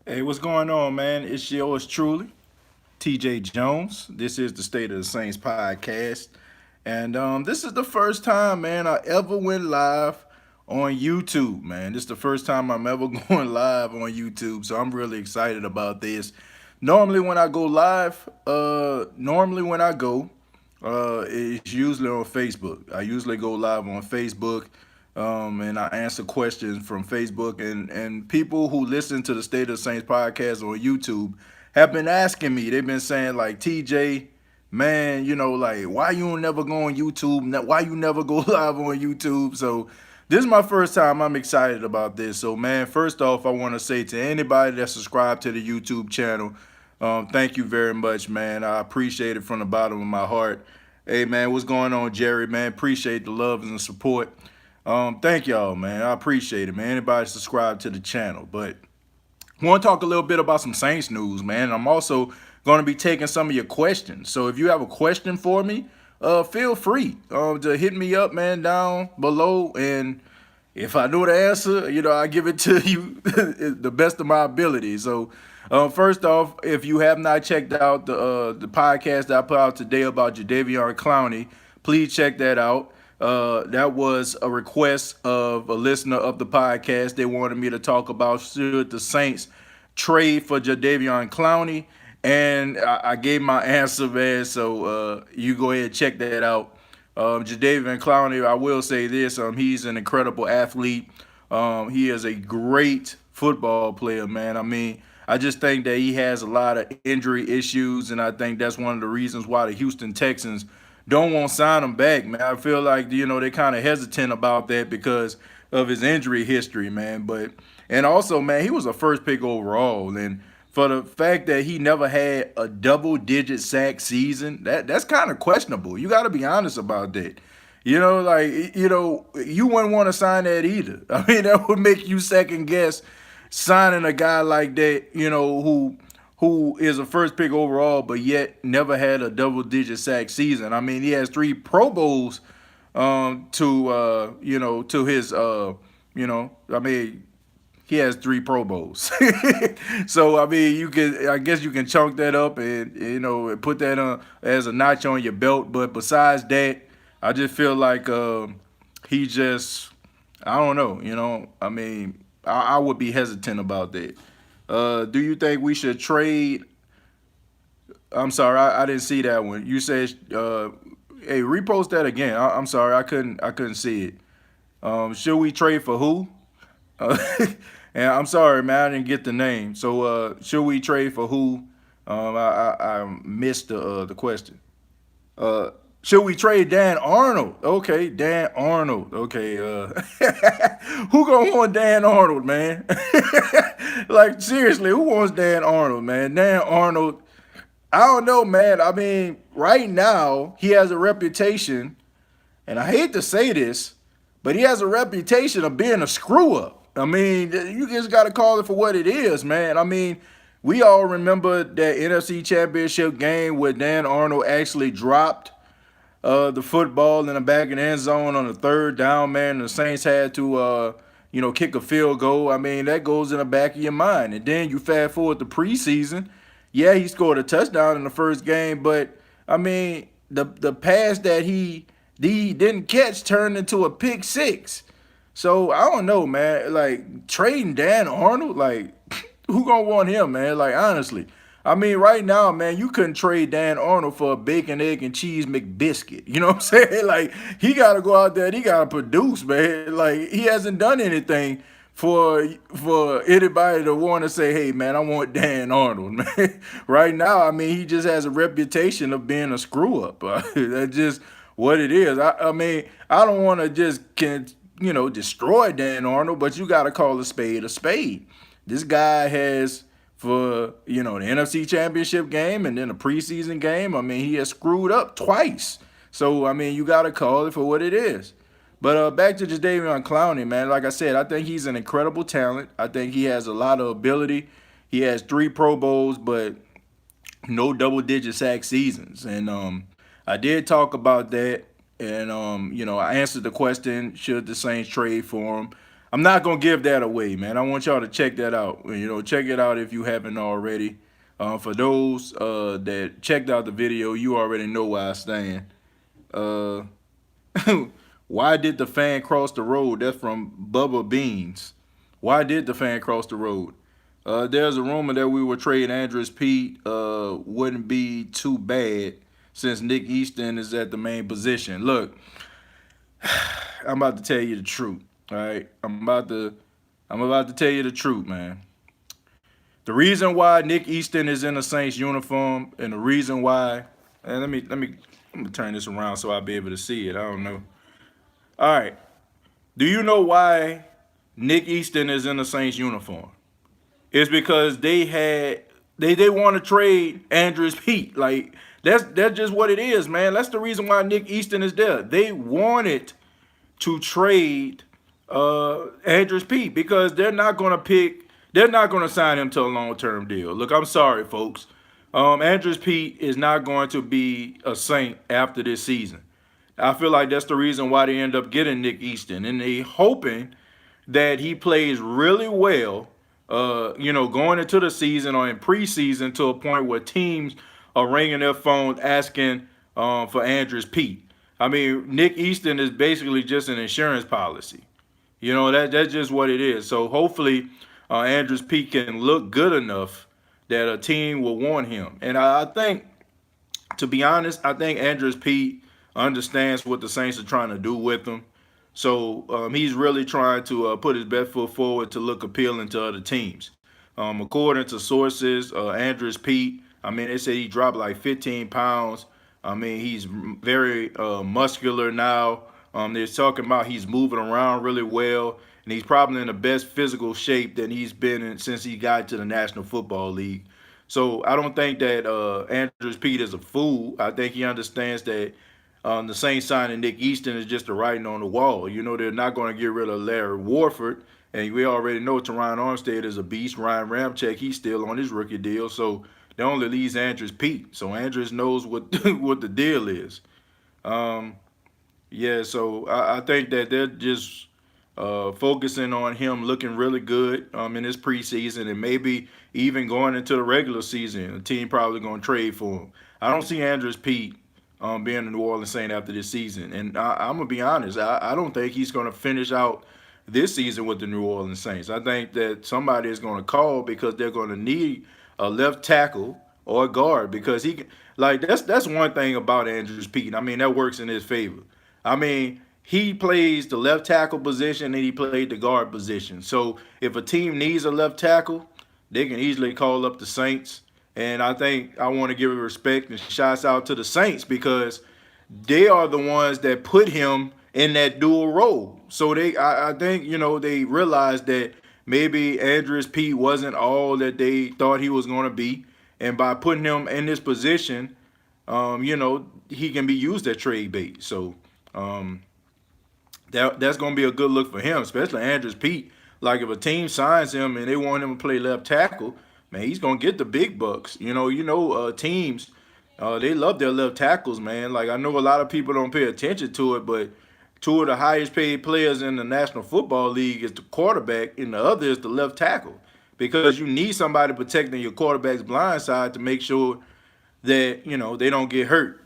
Hey, what's going on, man? It's yours truly, TJ Jones. This is the State of the Saints podcast. And this is the first time, man, I ever went live on YouTube, man. This is the first time I'm ever going live on YouTube. So I'm really excited about this. Normally when I go live, it's usually on Facebook. I usually go live on Facebook, and I answer questions from Facebook. And people who listen to the State of the Saints podcast on YouTube have been asking me. They've been saying like, TJ, man, like why you don't never go on YouTube? Why you never go live on YouTube? So this is my first time. I'm excited about this. So man, first off, I want to say to anybody that subscribed to the YouTube channel, thank you very much, man. I appreciate it from the bottom of my heart. Hey man, what's going on, Jerry? Man, appreciate the love and the support. Thank y'all, man. I appreciate it, man. Anybody subscribe to the channel, but I want to talk a little bit about some Saints news, man. I'm also going to be taking some of your questions. So if you have a question for me, feel free to hit me up, man, down below. And if I know the answer, I give it to you the best of my ability. So first off, if you have not checked out the podcast that I put out today about Jadeveon Clowney, please check that out. That was a request of a listener of the podcast. They wanted me to talk about should the Saints trade for Jadeveon Clowney, and I gave my answer, man. So you go ahead and check that out. Jadeveon Clowney, I will say this: he's an incredible athlete. He is a great football player, man. I mean, I just think that he has a lot of injury issues, and I think that's one of the reasons why the Houston Texans don't want to sign him back, man. I feel like they kind of hesitant about that because of his injury history, man. But and also, man, he was a first pick overall, and for the fact that he never had a double-digit sack season, that's kind of questionable. You got to be honest about that. You wouldn't want to sign that either. I mean, that would make you second guess signing a guy like that, who is a first pick overall, but yet never had a double digit sack season. I mean, he has 3 Pro Bowls to his I mean, he has 3 Pro Bowls. So I mean, I guess you can chunk that up and put that on as a notch on your belt. But besides that, I just feel like he just I don't know. I mean, I would be hesitant about that. Do you think we should trade? I'm sorry, I didn't see that one. You said, hey, repost that again. I'm sorry, I couldn't see it. Should we trade for who? Uh, and I'm sorry, man, I didn't get the name. So, should we trade for who? I missed the question. Uh, should we trade Dan Arnold? Okay, Dan Arnold. Okay, who gonna want Dan Arnold, man? Like seriously, who wants Dan Arnold, man? Dan Arnold. I don't know, man. I mean, right now he has a reputation, and I hate to say this, but he has a reputation of being a screw up. I mean, you just got to call it for what it is, man. I mean, we all remember that NFC Championship game where Dan Arnold actually dropped the football in the back of the end zone on the third down, man. The Saints had to, kick a field goal. I mean, that goes in the back of your mind. And then you fast forward to preseason. Yeah, he scored a touchdown in the first game, but I mean, the pass that he didn't catch turned into a pick six. So I don't know, man. Like trading Dan Arnold, like who gonna want him, man? Like honestly, I mean, right now, man, you couldn't trade Dan Arnold for a bacon, egg, and cheese McBiscuit. You know what I'm saying? Like he gotta go out there, and he gotta produce, man. Like he hasn't done anything for anybody to want to say, hey, man, I want Dan Arnold, man. Right now, I mean, he just has a reputation of being a screw up. That's just what it is. I mean, I don't want to just destroy Dan Arnold, but you got to call a spade a spade. This guy has for the NFC Championship game and then a preseason game. I mean, he has screwed up twice. So I mean, you got to call it for what it is. But back to Jadeveon Clowney, man. Like I said, I think he's an incredible talent. I think he has a lot of ability. He has 3 Pro Bowls, but no double-digit sack seasons. And I did talk about that. And I answered the question: should the Saints trade for him? I'm not gonna give that away, man. I want y'all to check that out. Check it out if you haven't already. For those that checked out the video, you already know where I stand. Uh, why did the fan cross the road? That's from Bubba Beans. Why did the fan cross the road? There's a rumor that we would trade Andrus Pete. Wouldn't be too bad since Nick Easton is at the main position. Look, I'm about to tell you the truth. All right, I'm about to tell you the truth, man. The reason why Nick Easton is in the Saints uniform, and the reason why, and let me turn this around so I'll be able to see it. I don't know. All right. Do you know why Nick Easton is in the Saints uniform? It's because they want to trade Andrus Pete. Like that's just what it is, man. That's the reason why Nick Easton is there. They wanted to trade Andrus Pete because they're not gonna sign him to a long-term deal. Look, I'm sorry, folks. Andrus Pete is not going to be a Saint after this season. I feel like that's the reason why they end up getting Nick Easton, and they hoping that he plays really well, going into the season or in preseason to a point where teams are ringing their phones asking for Andrus Pete. I mean, Nick Easton is basically just an insurance policy. That's just what it is. So hopefully, Andrus Pete can look good enough that a team will want him. And I think, to be honest, I think Andrus Pete understands what the Saints are trying to do with him. So he's really trying to put his best foot forward to look appealing to other teams. According to sources, Andrus Pete, I mean, they say he dropped like 15 pounds. I mean, he's very muscular now. They're talking about he's moving around really well, and he's probably in the best physical shape that he's been in since he got to the National Football League. So I don't think that Andrus Pete is a fool. I think he understands that the Saints signing Nick Easton is just a writing on the wall. They're not going to get rid of Larry Warford, and we already know Terron Armstead is a beast. Ryan Ramczyk, he's still on his rookie deal, so they only leaves Andrus Pete. So Andrus knows what what the deal is. Yeah, so I think that they're just focusing on him looking really good in this preseason, and maybe even going into the regular season. The team probably going to trade for him. I don't see Andrus Pete being a New Orleans Saint after this season. And I'm going to be honest, I don't think he's going to finish out this season with the New Orleans Saints. I think that somebody is going to call because they're going to need a left tackle or a guard because he can, like that's one thing about Andrus Pete. I mean, that works in his favor. I mean, he plays the left tackle position and he played the guard position. So if a team needs a left tackle, they can easily call up the Saints. And I think I want to give respect and shouts out to the Saints because they are the ones that put him in that dual role. So I think, they realized that maybe Andrus Pete wasn't all that they thought he was going to be. And by putting him in this position, he can be used as trade bait. So that's going to be a good look for him, especially Andrus Pete. Like if a team signs him and they want him to play left tackle, man, he's gonna get the big bucks. Teams, they love their left tackles, man. Like I know a lot of people don't pay attention to it, but two of the highest paid players in the National Football League is the quarterback, and the other is the left tackle, because you need somebody protecting your quarterback's blind side to make sure that they don't get hurt.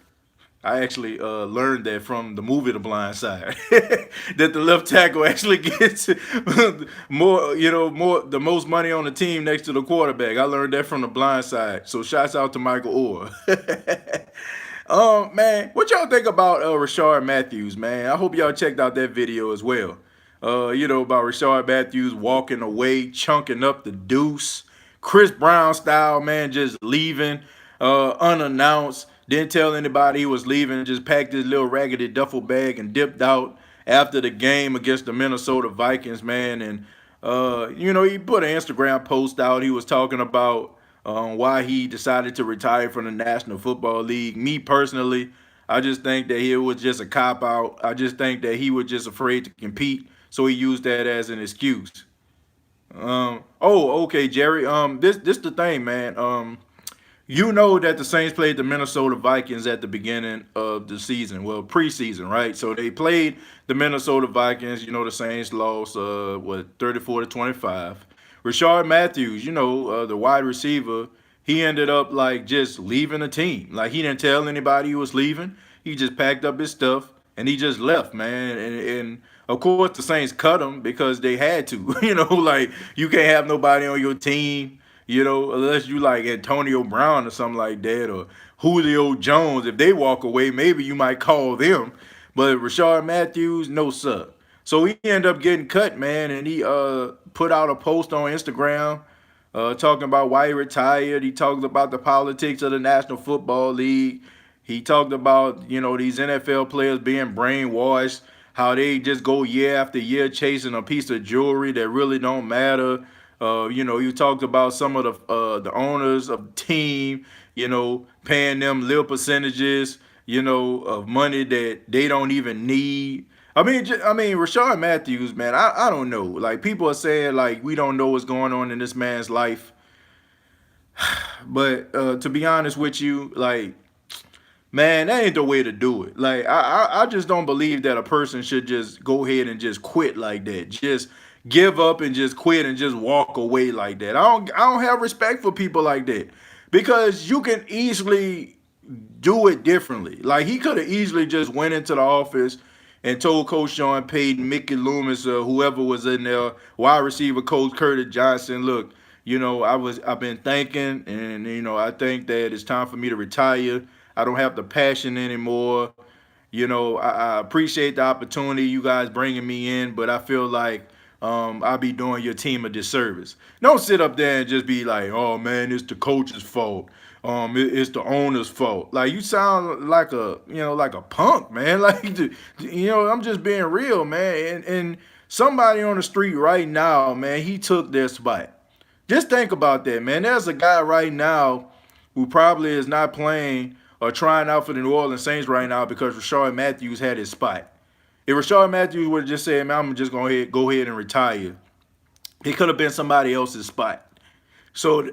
I actually learned that from the movie The Blind Side, that the left tackle actually gets more, the most money on the team next to the quarterback. I learned that from The Blind Side. So shouts out to Michael Orr. Man, what y'all think about Rashard Matthews, man? I hope y'all checked out that video as well. About Rashard Matthews walking away, chunking up the deuce. Chris Brown style, man, just leaving unannounced. Didn't tell anybody he was leaving, just packed his little raggedy duffel bag and dipped out after the game against the Minnesota Vikings, man. And, he put an Instagram post out. He was talking about why he decided to retire from the National Football League. Me personally, I just think that it was just a cop-out. I just think that he was just afraid to compete, so he used that as an excuse. Okay, Jerry. This the thing, man. you know that the Saints played the Minnesota Vikings at the beginning of the season, well, preseason, right? So they played the Minnesota Vikings. You know, the Saints lost, 34-25. Rashard Matthews, the wide receiver, he ended up like just leaving the team. Like he didn't tell anybody he was leaving. He just packed up his stuff and he just left, man. And of course, the Saints cut him because they had to. Like you can't have nobody on your team, unless you like Antonio Brown or something like that, or Julio Jones. If they walk away, maybe you might call them. But Rashard Matthews, no sir. So he ended up getting cut, man, and he put out a post on Instagram talking about why he retired. He talked about the politics of the National Football League. He talked about, these NFL players being brainwashed, how they just go year after year chasing a piece of jewelry that really don't matter. You talked about some of the owners of the team, paying them little percentages, of money that they don't even need. Rashard Matthews, man, I don't know. Like people are saying, like we don't know what's going on in this man's life, but to be honest with you, like man, that ain't the way to do it. Like I just don't believe that a person should just go ahead and just quit like that. Just give up and just quit and just walk away like that. I don't have respect for people like that because you can easily do it differently. Like he could have easily just went into the office and told Coach Sean Payton, Mickey Loomis, or whoever was in there, wide receiver coach Curtis Johnson, look, I've been thinking, and I think that it's time for me to retire. I don't have the passion anymore. I appreciate the opportunity you guys bringing me in, but I feel like I'll be doing your team a disservice. Don't sit up there and just be like, oh man, it's the coach's fault. It's the owner's fault. Like you sound like a punk, man. Like, I'm just being real, man. And somebody on the street right now, man, he took their spot. Just think about that, man. There's a guy right now who probably is not playing or trying out for the New Orleans Saints right now because Rashard Matthews had his spot. If Rashard Matthews would have just said, man, I'm just going to go ahead and retire, it could have been somebody else's spot. So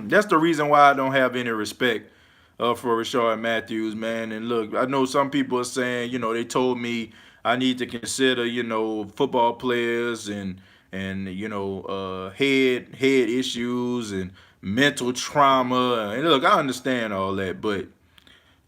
that's the reason why I don't have any respect for Rashard Matthews, man. And look, I know some people are saying, they told me I need to consider, football players and head issues and mental trauma. And look, I understand all that, but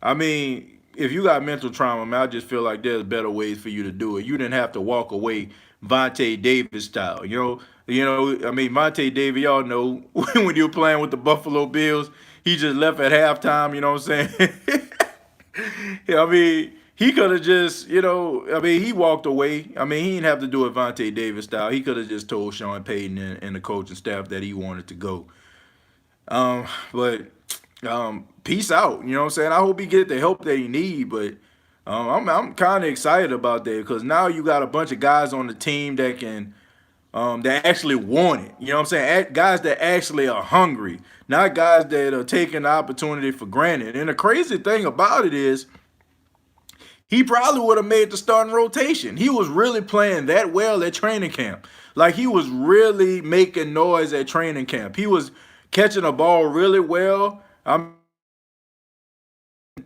I mean, if you got mental trauma, man, I just feel like there's better ways for you to do it. You didn't have to walk away Vontae Davis style. Vontae Davis, y'all know when you were playing with the Buffalo Bills, he just left at halftime, you know what I'm saying? He could have just, he walked away. He didn't have to do it Vontae Davis style. He could have just told Sean Payton and the coaching staff that he wanted to go. But peace out. You know what I'm saying? I hope he get the help that he need, but I'm kind of excited about that because now you got a bunch of guys on the team that can that actually want it. You know what I'm saying? Guys that actually are hungry, not guys that are taking the opportunity for granted. And the crazy thing about it is he probably would have made the starting rotation. He was really playing that well at training camp. Like he was really making noise at training camp. He was catching the ball really well.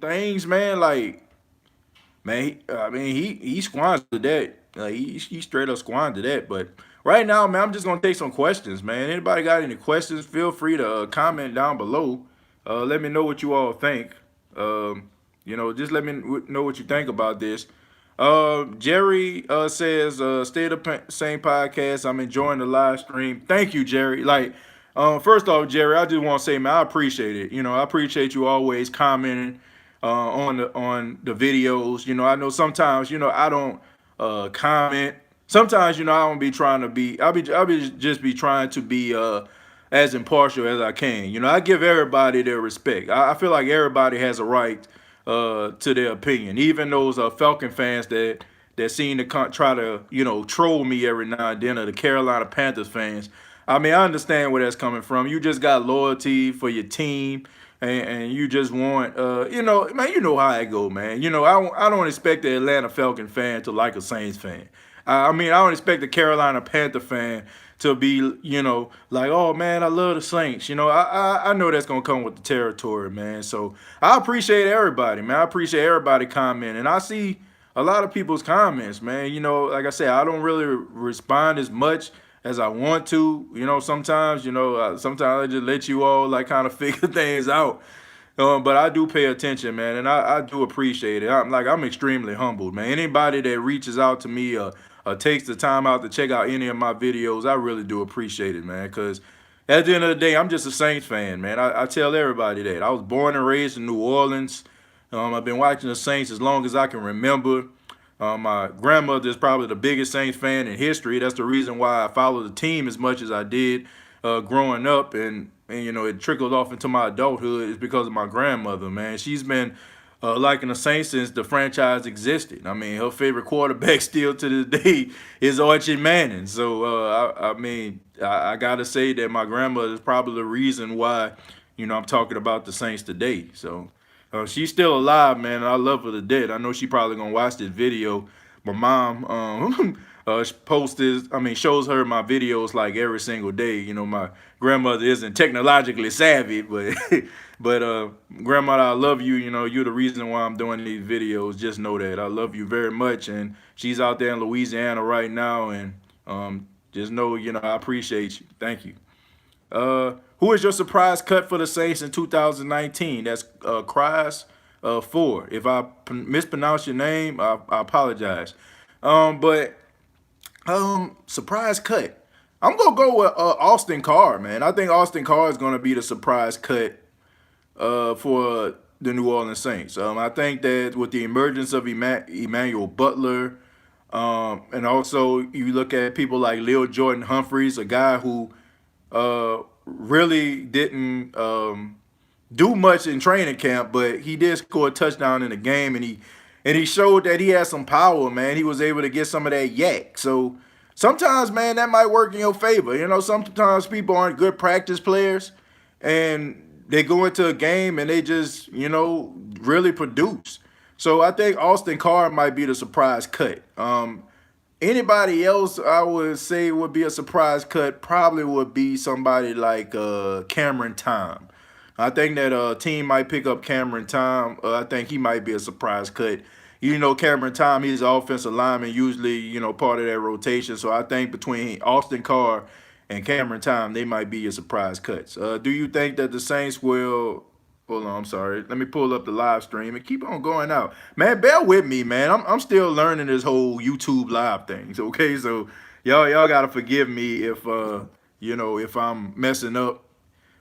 Things, man, like, man, he squandered that. Like, he straight up squandered that. But right now, man, I'm just gonna take some questions, man. Anybody got any questions? Feel free to comment down below. Let me know what you all think. Just let me know what you think about this. Jerry says, "Stay the same podcast. I'm enjoying the live stream. Thank you, Jerry. Like, first off, Jerry, I just want to say, man, I appreciate it. I appreciate you always commenting on the videos. I know sometimes, I don't comment. Sometimes, I don't be trying to be. I'll be just be trying to be as impartial as I can. I give everybody their respect. I feel like everybody has a right to their opinion, even those Falcon fans that seem to try to troll me every now and then, or the Carolina Panthers fans. I understand where that's coming from. You just got loyalty for your team, and you just want, man, you know how it go, man. I don't expect the Atlanta Falcon fan to like a Saints fan. I don't expect the Carolina Panther fan to be, like, oh man, I love the Saints. I know that's gonna come with the territory, man. So I appreciate everybody, man. I appreciate everybody commenting. And I see a lot of people's comments, man. Like I said, I don't really respond as much as I want to. Sometimes, sometimes I just let you all like kind of figure things out. But I do pay attention, man, and I do appreciate it. I'm extremely humbled, man. Anybody that reaches out to me takes the time out to check out any of my videos, I really do appreciate it, man. Because at the end of the day, I'm just a Saints fan, man. I tell everybody that. I was born and raised in New Orleans. I've been watching the Saints as long as I can remember. My grandmother is probably the biggest Saints fan in history. That's the reason why I followed the team as much as I did growing up, and it trickled off into my adulthood is because of my grandmother, man. She's been liking the Saints since the franchise existed. I mean, her favorite quarterback still to this day is Archie Manning. So I gotta say that my grandmother is probably the reason why I'm talking about the Saints today. So she's still alive, man, and I love her to death. I know she probably gonna watch this video. My mom shows her my videos like every single day. My grandmother isn't technologically savvy, but grandmother, I love you. You're the reason why I'm doing these videos. Just know that I love you very much, and she's out there in Louisiana right now, and just know, I appreciate you. Thank you. Who is your surprise cut for the Saints in 2019? That's Cries 4. If I mispronounce your name, I apologize. But surprise cut. I'm gonna go with Austin Carr, man. I think Austin Carr is gonna be the surprise cut for the New Orleans Saints. I think that with the emergence of Emmanuel Butler, and also you look at people like Lil Jordan Humphreys, a guy who really didn't do much in training camp, but he did score a touchdown in the game, and he showed that he had some power, man. He was able to get some of that yak. So sometimes, man, that might work in your favor. Sometimes people aren't good practice players, and they go into a game and they just, really produce. So I think Austin Carr might be the surprise cut. Anybody else I would say would be a surprise cut probably would be somebody like Cameron Time. I think that a team might pick up Cameron Time. I think he might be a surprise cut. Cameron Time, he's an offensive lineman, usually, part of that rotation. So I think between Austin Carr and Cameron Time, they might be your surprise cuts. Do you think that the Saints will... Hold on, I'm sorry. Let me pull up the live stream and keep on going out. Man, bear with me, man. I'm still learning this whole YouTube live things, okay? So y'all gotta forgive me if if I'm messing up.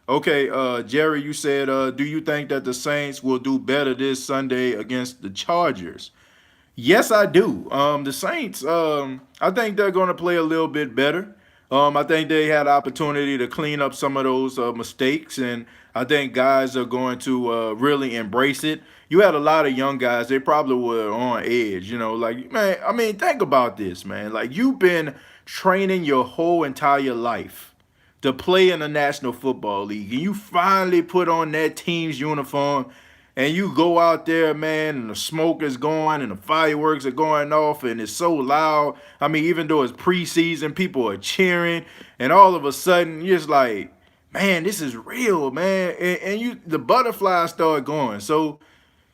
Okay, Jerry, you said, do you think that the Saints will do better this Sunday against the Chargers? Yes, I do. The Saints, I think they're going to play a little bit better. I think they had opportunity to clean up some of those mistakes, and I think guys are going to really embrace it. You had a lot of young guys, they probably were on edge, like, man, I mean, think about this, man. Like, you've been training your whole entire life to play in the National Football League, and you finally put on that team's uniform, and you go out there, man, and the smoke is going, and the fireworks are going off, and it's so loud. I mean, even though it's preseason, people are cheering, and all of a sudden, you're just like, man, this is real, man, and the butterflies start going. So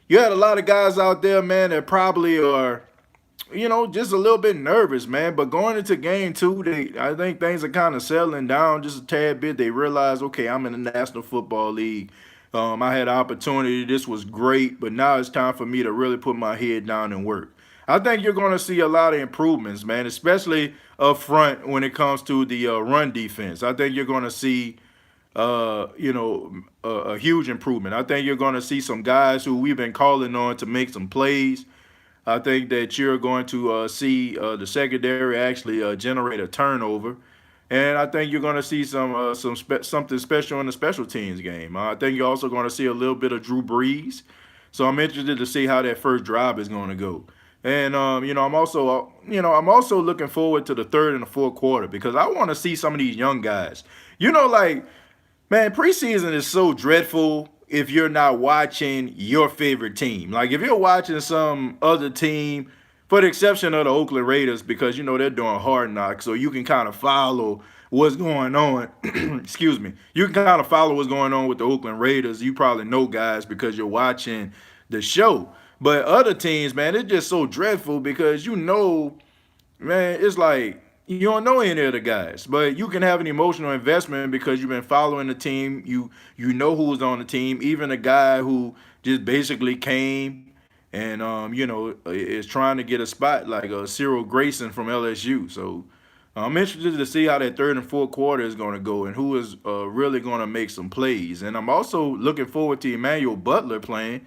you had a lot of guys out there, man, that probably are, just a little bit nervous, man. But going into game 2, I think things are kind of settling down just a tad bit. They realize, okay, I'm in the National Football League. I had an opportunity. This was great, but now it's time for me to really put my head down and work. I think you're going to see a lot of improvements, man, especially up front when it comes to the run defense. I think you're going to see, a huge improvement. I think you're going to see some guys who we've been calling on to make some plays. I think that you're going to see the secondary actually generate a turnover, and I think you're going to see something special in the special teams game. I think you're also going to see a little bit of Drew Brees, so I'm interested to see how that first drive is going to go. And I'm also looking forward to the third and the fourth quarter because I want to see some of these young guys. Man, preseason is so dreadful if you're not watching your favorite team. Like, if you're watching some other team, for the exception of the Oakland Raiders, because, they're doing hard knocks, so you can kind of follow what's going on. Excuse me. You can kind of follow what's going on with the Oakland Raiders. You probably know guys because you're watching the show. But other teams, man, it's just so dreadful because man, it's like you don't know any of the guys, but you can have an emotional investment because you've been following the team. You know who's on the team, even a guy who just basically came and is trying to get a spot like Cyril Grayson from LSU. So I'm interested to see how that third and fourth quarter is going to go and who is really going to make some plays. And I'm also looking forward to Emmanuel Butler playing.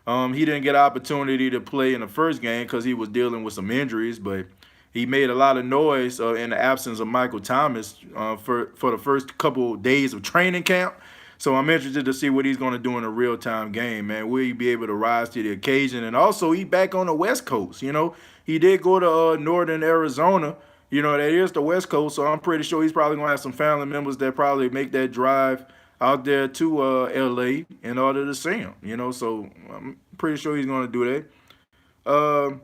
He didn't get an opportunity to play in the first game because he was dealing with some injuries, but he made a lot of noise in the absence of Michael Thomas for the first couple days of training camp. So I'm interested to see what he's going to do in a real-time game, man. Will he be able to rise to the occasion? And also, he back on the West Coast, He did go to northern Arizona. That is the West Coast, so I'm pretty sure he's probably going to have some family members that probably make that drive out there to L.A. in order to see him, So I'm pretty sure he's going to do that.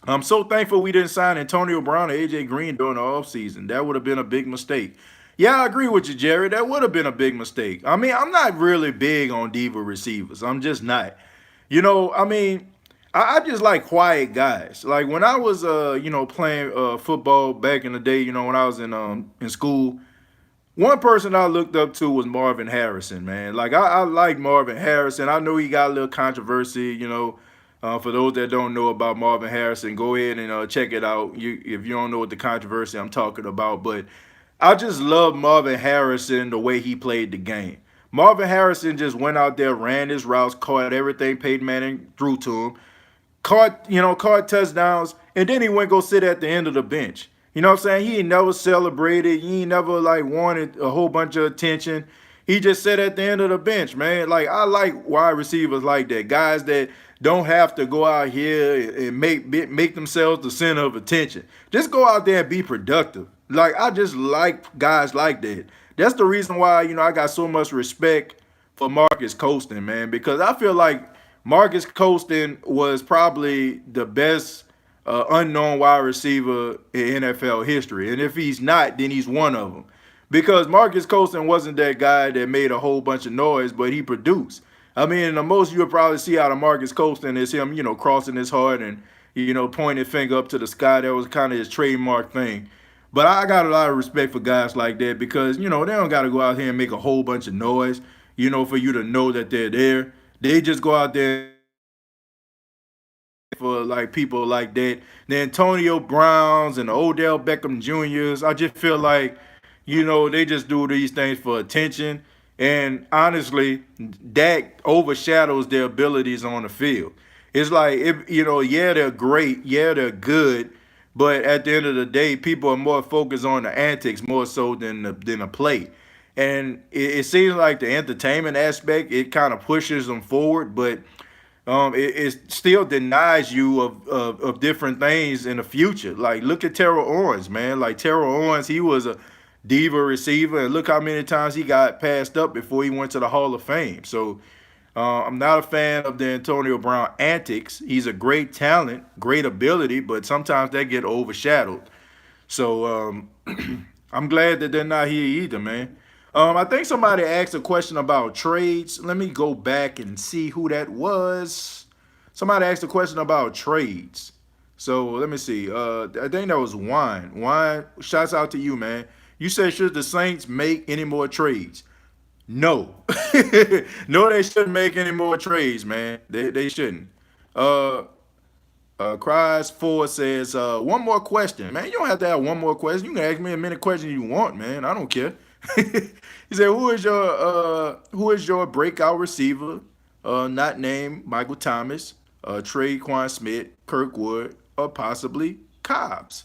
I'm so thankful we didn't sign Antonio Brown or A.J. Green during the offseason. That would have been a big mistake. Yeah, I agree with you, Jerry. That would have been a big mistake. I mean, I'm not really big on diva receivers. I'm just not. I just like quiet guys. Like when I was, playing football back in the day, when I was in school, one person I looked up to was Marvin Harrison, man. Like I like Marvin Harrison. I know he got a little controversy, for those that don't know about Marvin Harrison, go ahead and check it out. If you don't know what the controversy I'm talking about, but I just love Marvin Harrison the way he played the game. Marvin Harrison just went out there, ran his routes, caught everything Peyton Manning threw to him, caught touchdowns, and then he went go sit at the end of the bench. You know what I'm saying? He ain't never celebrated. He ain't never wanted a whole bunch of attention. He just sat at the end of the bench, man. Like I like wide receivers like that, guys that don't have to go out here and make themselves the center of attention. Just go out there and be productive. Like I just like guys like that. That's the reason why I got so much respect for Marcus Colston, man, because I feel like Marcus Colston was probably the best unknown wide receiver in NFL history, and if he's not, then he's one of them. Because Marcus Colston wasn't that guy that made a whole bunch of noise, but he produced. I mean, the most you'll probably see out of Marcus Colston is him, crossing his heart and, pointing his finger up to the sky. That was kind of his trademark thing. But I got a lot of respect for guys like that because, they don't got to go out here and make a whole bunch of noise, for you to know that they're there. They just go out there for like people like that. The Antonio Browns and the Odell Beckham Juniors, I just feel like, they just do these things for attention. And honestly, that overshadows their abilities on the field. It's like, yeah, they're great. Yeah, they're good. But at the end of the day, people are more focused on the antics more so than the play. And it seems like the entertainment aspect, it kind of pushes them forward, but it still denies you of different things in the future. Like, look at Terrell Owens, man. Like, Terrell Owens, he was a diva receiver, and look how many times he got passed up before he went to the Hall of Fame. So I'm not a fan of the Antonio Brown antics. He's a great talent, great ability, but sometimes they get overshadowed. So I'm glad that they're not here either, man. I think somebody asked a question about trades. Let me go back and see who that was. Somebody asked a question about trades. So let me see. I think that was Wine. Wine, shouts out to you, man. You said, should the Saints make any more trades? No. No, they shouldn't make any more trades, man. They shouldn't. Cries 4 says, one more question. Man, you don't have to have one more question. You can ask me as many questions you want, man. I don't care. He said, who is your breakout receiver? Not named Michael Thomas, Traquan Smith, Kirkwood, or possibly Cobbs.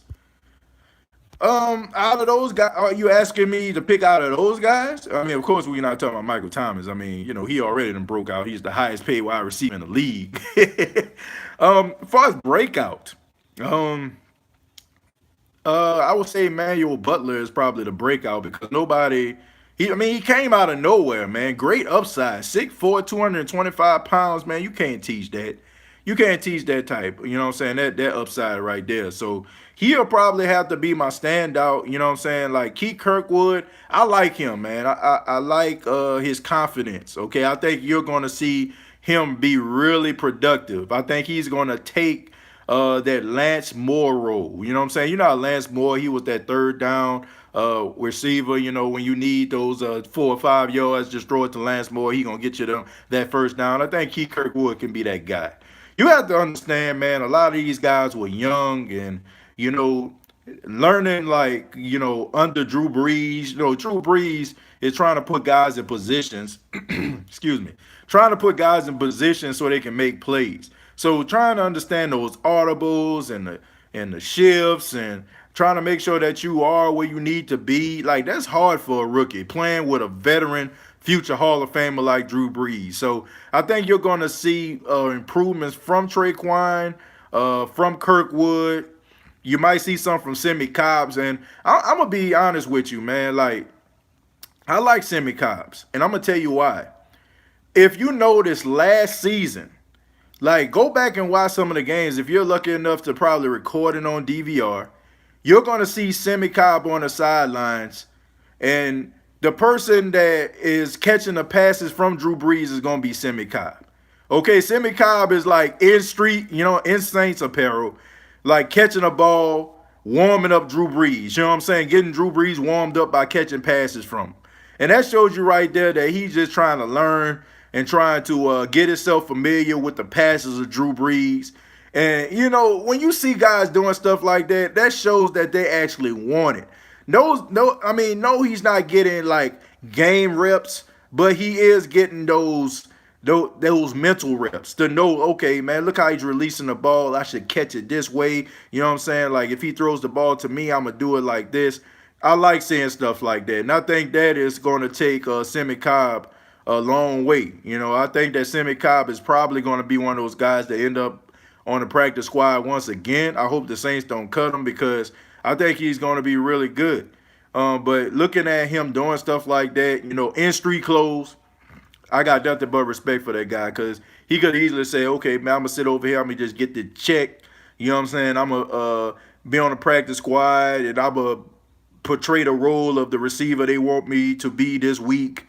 Out of those guys, are you asking me to pick out of those guys? I mean, of course, we're not talking about Michael Thomas. I mean, he already done broke out. He's the highest paid wide receiver in the league. As far as breakout, I would say Emmanuel Butler is probably the breakout because he came out of nowhere, man. Great upside. 6'4", 225 pounds, man. You can't teach that. You can't teach that type. You know what I'm saying? That upside right there. So he'll probably have to be my standout. You know what I'm saying? Like Keith Kirkwood, I like him, man. I like his confidence. Okay, I think you're gonna see him be really productive. I think he's gonna take that Lance Moore role. You know what I'm saying? You know how Lance Moore, he was that third down receiver. You know, when you need those 4 or 5 yards, just throw it to Lance Moore. He gonna get you that first down. I think Keith Kirkwood can be that guy. You have to understand, man, a lot of these guys were young and, you know, learning like, under Drew Brees. Drew Brees is trying to put guys in positions, excuse me, trying to put guys in positions so they can make plays. So trying to understand those audibles and the shifts and trying to make sure that you are where you need to be, like that's hard for a rookie playing with a veteran future Hall of Famer like Drew Brees. So I think you're going to see improvements from Traquan, from Kirkwood. You might see some from Semi Cobbs. And I'm going to be honest with you, man. Like, I like Semi Cobbs. And I'm going to tell you why. If you notice last season, like, go back and watch some of the games. If you're lucky enough to probably record it on DVR, you're going to see Semi Cobb on the sidelines. And the person that is catching the passes from Drew Brees is going to be Semi Cobb. Okay, Semi Cobb is like in street, in Saints apparel, like catching a ball, warming up Drew Brees. You know what I'm saying? Getting Drew Brees warmed up by catching passes from him. And that shows you right there that he's just trying to learn and trying to get himself familiar with the passes of Drew Brees. And, when you see guys doing stuff like that, that shows that they actually want it. No, he's not getting like game reps, but he is getting those mental reps to know, okay, man, look how he's releasing the ball. I should catch it this way. You know what I'm saying? Like if he throws the ball to me, I'm gonna do it like this. I like seeing stuff like that, and I think that is going to take Semi Cobb a long way. I think that Semi Cobb is probably going to be one of those guys that end up on the practice squad once again. I hope the Saints don't cut him because I think he's going to be really good. But looking at him doing stuff like that, in street clothes, I got nothing but respect for that guy because he could easily say, okay, man, I'm going to sit over here. I'm going to just get the check. You know what I'm saying? I'm going to be on the practice squad and I'm going to portray the role of the receiver they want me to be this week.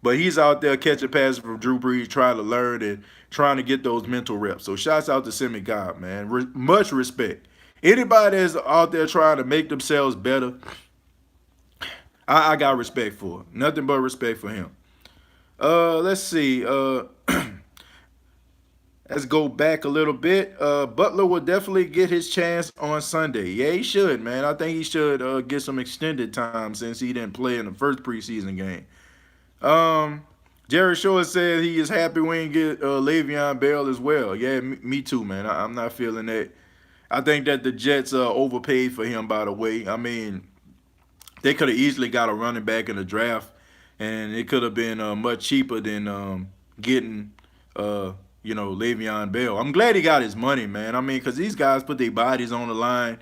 But he's out there catching passes from Drew Brees, trying to learn and trying to get those mental reps. So shouts out to Semi Cobb, man. Much respect. Anybody that's out there trying to make themselves better, I got respect for. Nothing but respect for him. Let's see. Let's go back a little bit. Butler will definitely get his chance on Sunday. Yeah, he should, man. I think he should get some extended time since he didn't play in the first preseason game. Jared Shore said he is happy we didn't get Le'Veon Bell as well. Yeah, me too, man. I'm not feeling that. I think that the Jets overpaid for him, by the way. I mean, they could have easily got a running back in the draft, and it could have been much cheaper than getting, Le'Veon Bell. I'm glad he got his money, man. I mean, because these guys put their bodies on the line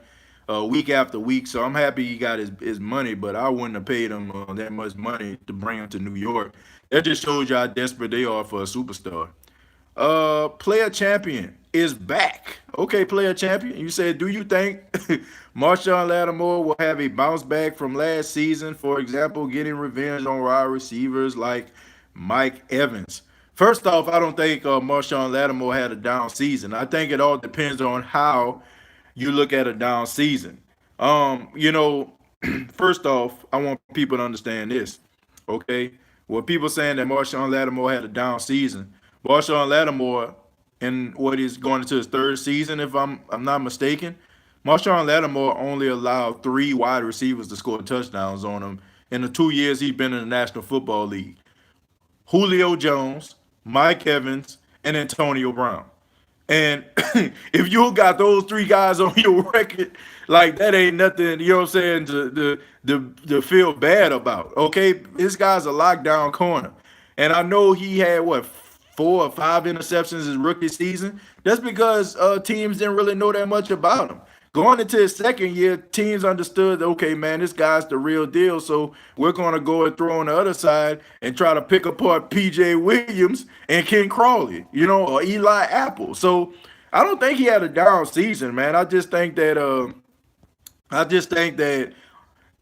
week after week, so I'm happy he got his money, but I wouldn't have paid him that much money to bring him to New York. That just shows you how desperate they are for a superstar. Player champion is back. Okay, player champion. You said, do you think Marshawn Lattimore will have a bounce back from last season? For example, getting revenge on wide receivers like Mike Evans. First off, I don't think Marshawn Lattimore had a down season. I think it all depends on how you look at a down season. First off, I want people to understand this. Okay, well, people saying that Marshawn Lattimore had a down season. Marshawn Lattimore, in what is going into his third season, if I'm not mistaken, Marshawn Lattimore only allowed 3 wide receivers to score touchdowns on him in the 2 years he's been in the National Football League. Julio Jones, Mike Evans, and Antonio Brown. And if you got those 3 guys on your record, like that ain't nothing, you know what I'm saying, to feel bad about. Okay, this guy's a lockdown corner. And I know he had 4 or 5 interceptions his rookie season. That's because teams didn't really know that much about him. Going into his second year, teams understood, okay, man, this guy's the real deal, so we're going to go and throw on the other side and try to pick apart P.J. Williams and Ken Crawley, or Eli Apple. So I don't think he had a down season, man. I just think that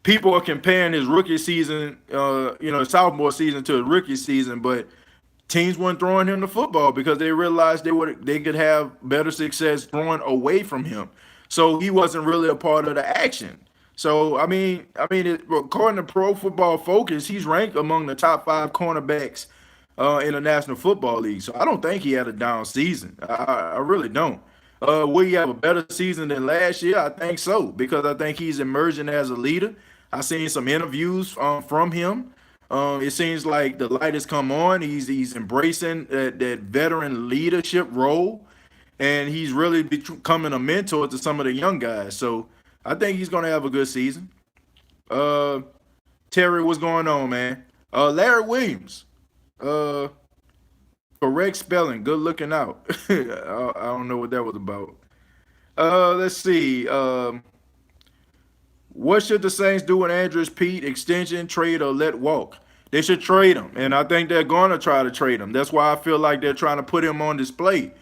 people are comparing his rookie season, his sophomore season to his rookie season, but teams weren't throwing him the football because they realized they could have better success throwing away from him. So he wasn't really a part of the action. So according to Pro Football Focus, he's ranked among the top five cornerbacks in the National Football League. So I don't think he had a down season. I really don't. Will he have a better season than last year? I think so because I think he's emerging as a leader. I've seen some interviews from him. It seems like the light has come on. He's embracing that veteran leadership role, and he's really becoming a mentor to some of the young guys. So I think he's going to have a good season. Uh, Terry, what's going on, man? Larry Williams. Uh, Correct spelling. Good looking out. I don't know what that was about. Let's see. What should the Saints do with Andrus Pete? Extension, trade, or let walk? They should trade him, and I think they're going to try to trade him. That's why I feel like they're trying to put him on display.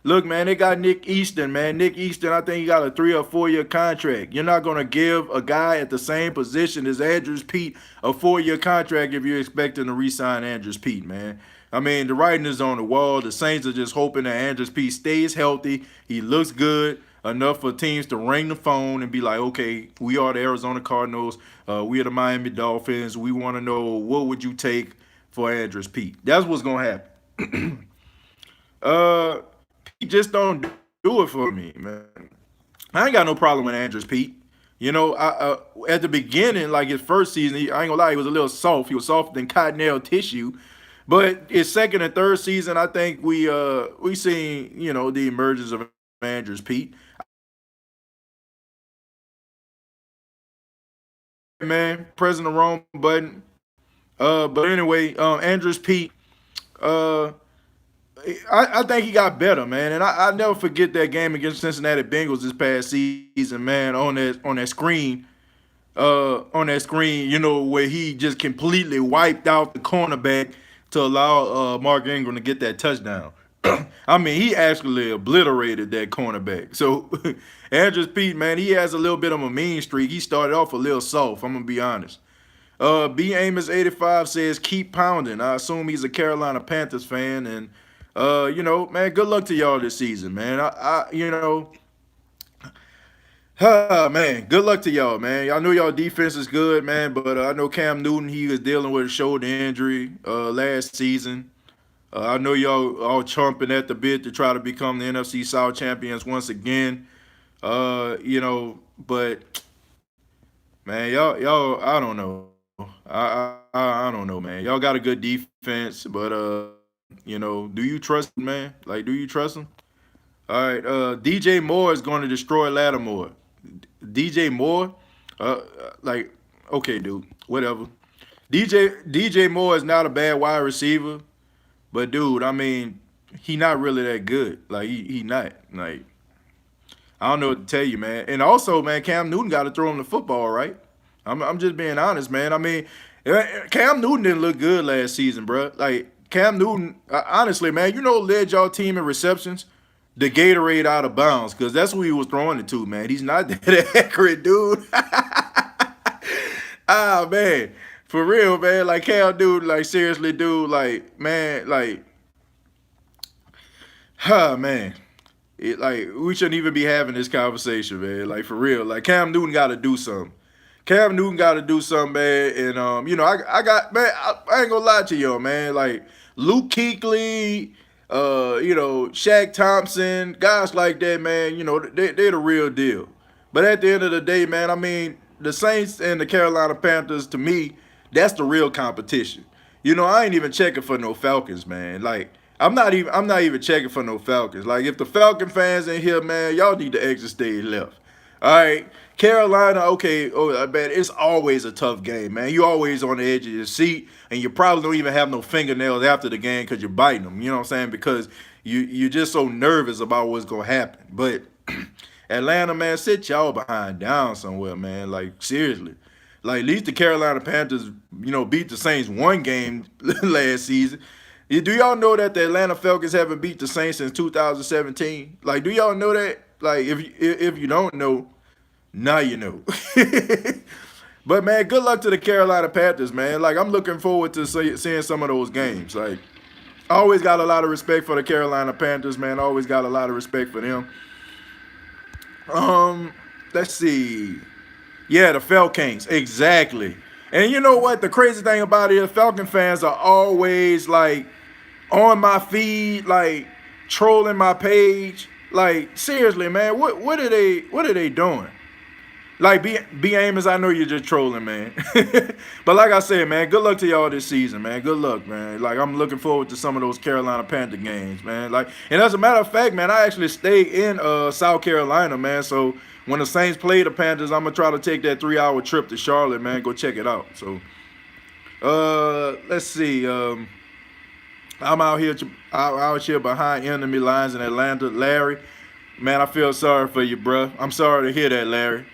Look, man, they got Nick Easton, man. Nick Easton, I think he got a 3 or 4 year contract. You're not going to give a guy at the same position as Andrus Pete a 4 year contract if you're expecting to re-sign Andrus Pete, man. I mean, the writing is on the wall. The Saints are just hoping that Andrus Pete stays healthy. He looks good enough for teams to ring the phone and be like, okay, we are the Arizona Cardinals. We are the Miami Dolphins. We want to know, what would you take for Andrus Pete? That's what's going to happen. uh, Pete just don't do it for me, man. I ain't got no problem with Andrus Pete. At the beginning, like his first season, I ain't gonna lie, he was a little soft. He was softer than cottonelle tissue. But his second and third season, I think we seen the emergence of Andrus Pete. Man, pressing the wrong button. But anyway, Andrus Pete. Uh, I think he got better, man, and I never forget that game against Cincinnati Bengals this past season, man. On that screen, where he just completely wiped out the cornerback to allow Mark Ingram to get that touchdown. I mean, he actually obliterated that cornerback. So Andrus Pete, man, he has a little bit of a mean streak. He started off a little soft. I'm gonna be honest. B Amos 85 says keep pounding. I assume he's a Carolina Panthers fan, and man, good luck to y'all this season, man. Man, good luck to y'all, man. I know y'all defense is good, man, but I know Cam Newton, he was dealing with a shoulder injury last season. I know y'all all chomping at the bit to try to become the NFC South champions once again. But man, y'all, I don't know. I don't know, man. Y'all got a good defense, but do you trust him, man? Like, do you trust him? All right, DJ Moore is going to destroy Lattimore. DJ Moore, like, okay, dude, whatever. DJ Moore is not a bad wide receiver, but dude, I mean, he not really that good. Like, he not like, I don't know what to tell you, man. And also, man, Cam Newton got to throw him the football, right? I'm just being honest, man. I mean, Cam Newton didn't look good last season, bro. Like, Cam Newton, honestly, man, led y'all team in receptions? The Gatorade out of bounds, because that's who he was throwing it to, man. He's not that accurate, dude. Ah, man. For real, man. Like, Cam Newton, like, seriously, dude, like, man, like, man. Like, we shouldn't even be having this conversation, man. Like, for real. Like, Cam Newton got to do something. Cam Newton got to do something, man. And I got, man. I ain't gonna lie to y'all, man. Like, Luke Kuechly, Shaq Thompson, guys like that, man. They're the real deal. But at the end of the day, man, I mean, the Saints and the Carolina Panthers, to me, that's the real competition. I ain't even checking for no Falcons, man. Like, I'm not even checking for no Falcons. Like, if the Falcon fans in here, man, y'all need to exit stage left. All right, Carolina, okay. Oh, I bet it's always a tough game, man. You always on the edge of your seat, and you probably don't even have no fingernails after the game because you're biting them. You know what I'm saying? Because you're just so nervous about what's gonna happen. But Atlanta, man, sit y'all behind down somewhere, man. Like, seriously. Like, at least the Carolina Panthers, beat the Saints one game last season. Do y'all know that the Atlanta Falcons haven't beat the Saints since 2017? Like, do y'all know that? Like, if you don't know, now you know. But man, good luck to the Carolina Panthers, man. Like, I'm looking forward to seeing some of those games. Like, I always got a lot of respect for the Carolina Panthers, man. I always got a lot of respect for them. Let's see. Yeah, the Falcons, exactly. And you know what? The crazy thing about it is Falcon fans are always like on my feed, like trolling my page. Like, seriously, man, what are they doing? Like, be Amos, I know you're just trolling, man. But like I said, man, good luck to y'all this season, man. Good luck, man. Like, I'm looking forward to some of those Carolina Panther games, man. Like, and as a matter of fact, man, I actually stayed in South Carolina, man. So when the Saints play the Panthers, I'm gonna try to take that 3-hour trip to Charlotte, man. Go check it out. So, let's see. I'm out here behind enemy lines in Atlanta, Larry. Man, I feel sorry for you, bro. I'm sorry to hear that, Larry.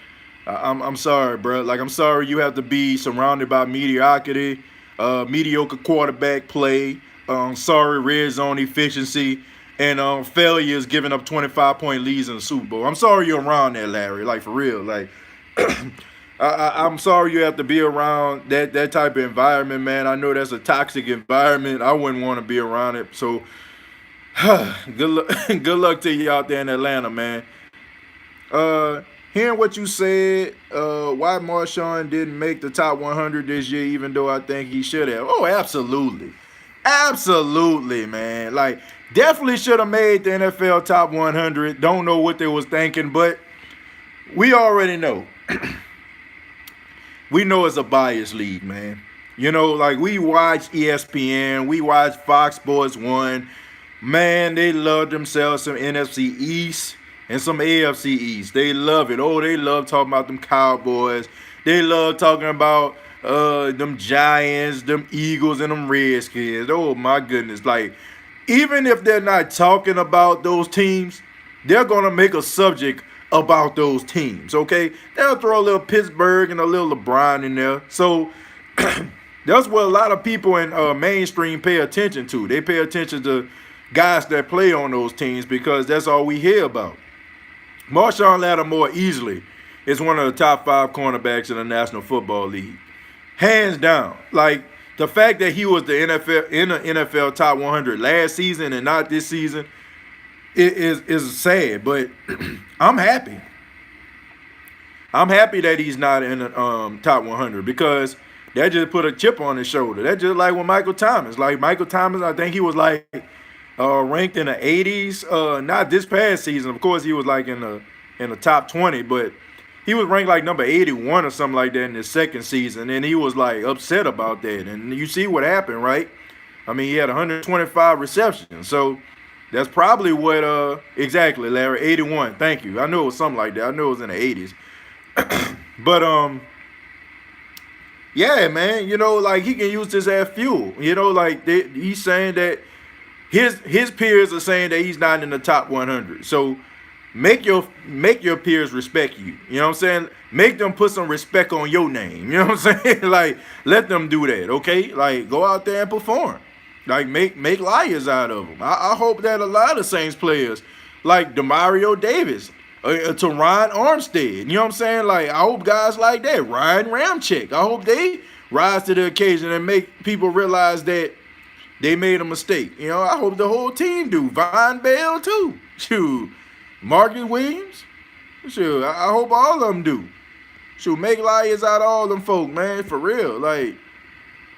I'm sorry, bro. Like, I'm sorry you have to be surrounded by mediocrity, mediocre quarterback play, sorry red zone efficiency, and failures giving up 25-point leads in the Super Bowl. I'm sorry you're around there, Larry. Like, for real. Like, I'm sorry you have to be around that type of environment, man. I know that's a toxic environment. I wouldn't want to be around it. So, good luck to you out there in Atlanta, man. Hearing what you said, why Marshawn didn't make the top 100 this year, even though I think he should have. Oh, absolutely. Absolutely, man. Like, definitely should have made the NFL top 100. Don't know what they was thinking, but we already know. We know it's a biased league, man. You know, like, we watch ESPN, we watch Fox Sports 1. Man, they love themselves some NFC East and some AFC East. They love it. Oh, they love talking about them Cowboys. They love talking about them Giants, them Eagles, and them Redskins. Oh, my goodness. Like, even if they're not talking about those teams, they're going to make a subject about those teams, okay? They'll throw a little Pittsburgh and a little LeBron in there. So that's what a lot of people in mainstream pay attention to. They pay attention to guys that play on those teams because that's all we hear about. Marshawn Lattimore easily is one of the top 5 cornerbacks in the National Football League. Hands down. Like, the fact that he was the NFL top 100 last season and not this season is sad, but I'm happy. I'm happy that he's not in the top 100 because that just put a chip on his shoulder. That's just like with Michael Thomas. Like, Michael Thomas, I think he was like ranked in the 80s. Not this past season. Of course, he was like in the top 20, but he was ranked like number 81 or something like that in his second season, and he was like upset about that. And you see what happened, right? I mean, he had 125 receptions, so that's probably what exactly, Larry, 81. Thank you. I knew it was something like that. I knew it was in the 80s. But yeah, man, you know, like, he can use this as fuel. You know, like, he's saying that his peers are saying that he's not in the top 100. So make your peers respect you. You know what I'm saying? Make them put some respect on your name. You know what I'm saying? Like, let them do that, okay? Like, go out there and perform. Like, make liars out of them. I hope that a lot of Saints players, like Demario Davis, Terron Armstead, you know what I'm saying? Like, I hope guys like that, Ryan Ramczyk, I hope they rise to the occasion and make people realize that they made a mistake. You know, I hope the whole team do. Von Bell, too. Shoot. Marcus Williams. Shoot, I hope all of them do. Shoot, make liars out of all them folk, man, for real. Like,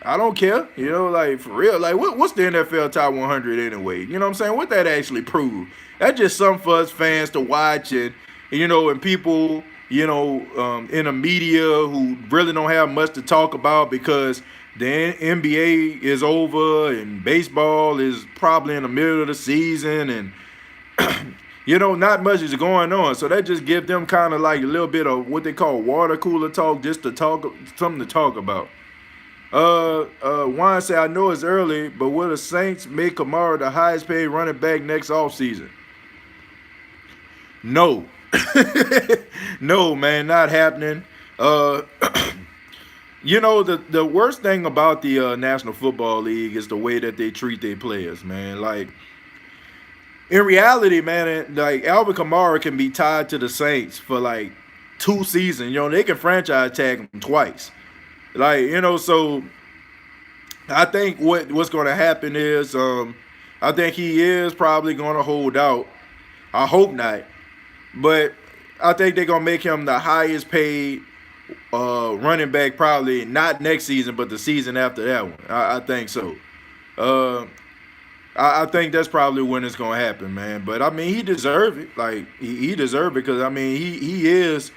I don't care. You know, like, for real. Like, what's the NFL top 100 anyway? You know what I'm saying? What that actually prove? That's just something for us fans to watch and you know, and people, you know, in the media who really don't have much to talk about because the NBA is over and baseball is probably in the middle of the season and, you know, not much is going on. So that just gives them kind of like a little bit of what they call water cooler talk, just to talk, something to talk about. Juan said, I know it's early, but will the Saints make Kamara the highest paid running back next offseason? No. No, man, not happening. The worst thing about the National Football League is the way that they treat their players, man. Like, in reality, man, like Alvin Kamara can be tied to the Saints for like 2 seasons. They can franchise tag him twice. Like, so I think what's going to happen is I think he is probably going to hold out. I hope not, but I think they're going to make him the highest paid running back, probably not next season, but the season after that one. I think so. I think that's probably when it's gonna happen, man. But I mean, he deserved it. Like he deserved it because I mean, he is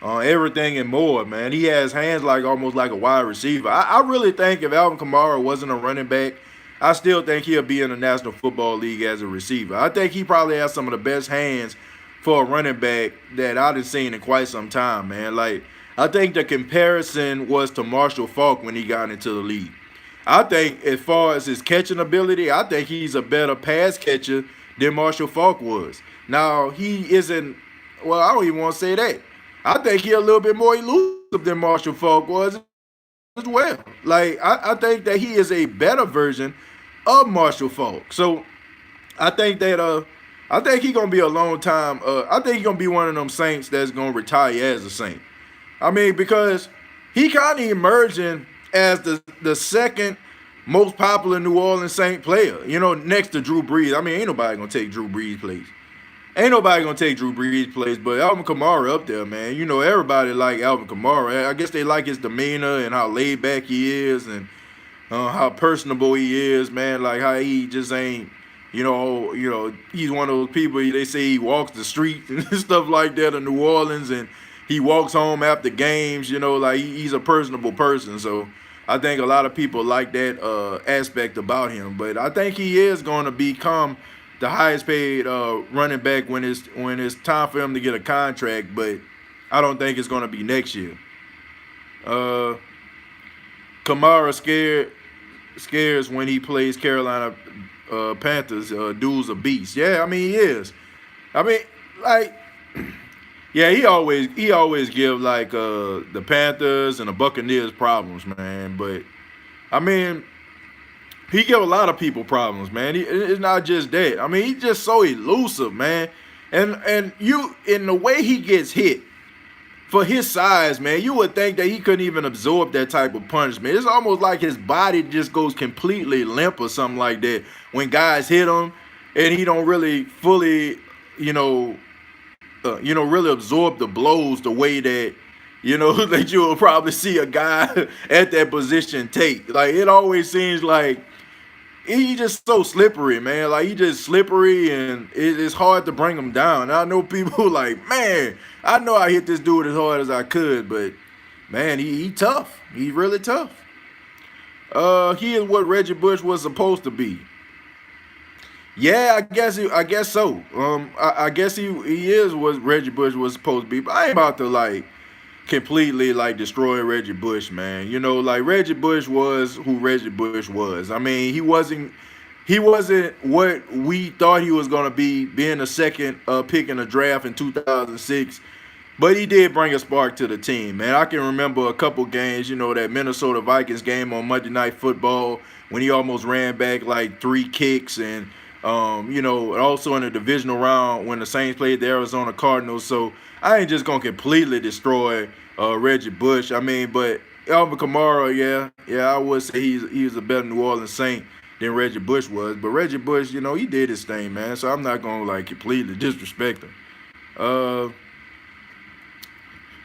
everything and more, man. He has hands like almost like a wide receiver. I really think if Alvin Kamara wasn't a running back, I still think he'll be in the National Football League as a receiver. I think he probably has some of the best hands for a running back that I've seen in quite some time, man. Like I think the comparison was to Marshall Faulk when he got into the league. I think as far as his catching ability, I think he's a better pass catcher than Marshall Faulk was. Now, he isn't, well, I don't even want to say that. I think he's a little bit more elusive than Marshall Faulk was as well. Like, I think that he is a better version of Marshall Faulk. So, I think that, I think he's going to be a long time, I think he's going to be one of them Saints that's going to retire as a Saint. I mean, because he kind of emerging as the second most popular New Orleans Saint player, next to Drew Brees. I mean, ain't nobody going to take Drew Brees' place. Ain't nobody going to take Drew Brees' place, but Alvin Kamara up there, man. Everybody like Alvin Kamara. I guess they like his demeanor and how laid back he is and how personable he is, man. Like how he just ain't, he's one of those people, they say he walks the streets and stuff like that in New Orleans, and he walks home after games, like he's a personable person. So I think a lot of people like that aspect about him. But I think he is going to become the highest paid running back when it's time for him to get a contract. But I don't think it's going to be next year. Kamara scares when he plays Carolina Panthers. Dude's a beast. Yeah, I mean, he is. I mean, like... Yeah, he always give like the Panthers and the Buccaneers problems, man. But I mean, he give a lot of people problems, man. It's not just that. I mean, he's just so elusive, man. And in the way he gets hit, for his size, man, you would think that he couldn't even absorb that type of punishment. It's almost like his body just goes completely limp or something like that when guys hit him, and he don't really fully, really absorb the blows the way that, that you will probably see a guy at that position take. Like, it always seems like he just so slippery, man. Like, he just slippery, and it's hard to bring him down. And I know people like, man, I know I hit this dude as hard as I could, but, man, he tough. He's really tough. He is what Reggie Bush was supposed to be. Yeah, I guess so. I guess he is what Reggie Bush was supposed to be. But I ain't about to like completely like destroy Reggie Bush, man. Like Reggie Bush was who Reggie Bush was. I mean, he wasn't what we thought he was gonna be, being the second pick in the draft in 2006. But he did bring a spark to the team, man. I can remember a couple games, that Minnesota Vikings game on Monday Night Football when he almost ran back like 3 kicks, and also in the divisional round when the Saints played the Arizona Cardinals. So I ain't just gonna completely destroy Reggie Bush. I mean, but Alvin Kamara, yeah, I would say he's a better New Orleans Saint than Reggie Bush was. But Reggie Bush, he did his thing, man. So I'm not gonna like completely disrespect him.